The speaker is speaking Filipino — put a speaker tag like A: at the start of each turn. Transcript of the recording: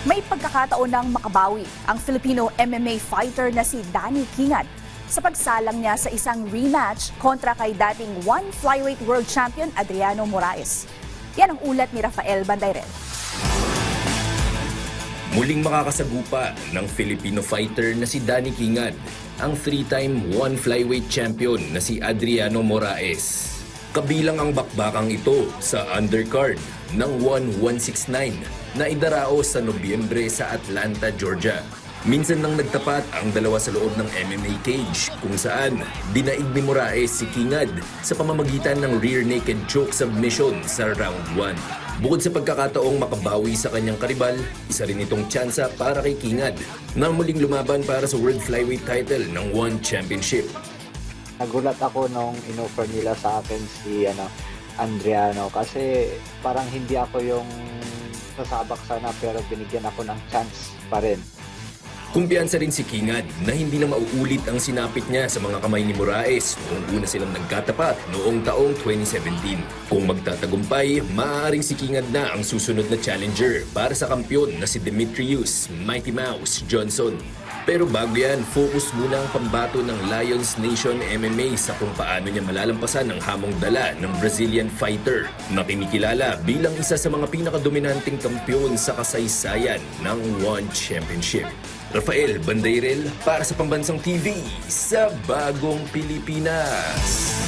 A: May pagkakataon ng makabawi ang Filipino MMA fighter na si Danny Kingad sa pagsalang niya sa isang rematch kontra kay dating one flyweight world champion Adriano Moraes. Yan ang ulat ni Rafael Bandayrel.
B: Muling makakasagupa ng Filipino fighter na si Danny Kingad ang three-time one flyweight champion na si Adriano Moraes. Kabilang ang bakbakang ito sa undercard ng 169 na idaraos sa Nobyembre sa Atlanta, Georgia. Minsan nang nagtapat ang dalawa sa loob ng MMA cage kung saan dinaig ni Moraes si Kingad sa pamamagitan ng rear naked choke submission sa round 1. Bukod sa pagkakataong makabawi sa kanyang karibal, isa rin itong tsansa para kay Kingad na muling lumaban para sa World Flyweight title ng One Championship.
C: Nagulat ako nung inoffer nila sa akin si Adriano kasi parang hindi ako yung sasabak sana pero binigyan ako ng chance pa rin.
B: Kumpiyansa rin si Kingad na hindi na mauulit ang sinapit niya sa mga kamay ni Moraes noong una silang nagkatapat noong taong 2017. Kung magtatagumpay, maaaring si Kingad na ang susunod na challenger para sa kampyon na si Demetrius Mighty Mouse Johnson. Pero bago yan, focus muna ang pambato ng Lions Nation MMA sa kung paano niya malalampasan ang hamong dala ng Brazilian fighter na kinikilala bilang isa sa mga pinakadominanteng kampyon sa kasaysayan ng One Championship. Rafael Bandayrel para sa Pambansang TV sa Bagong Pilipinas.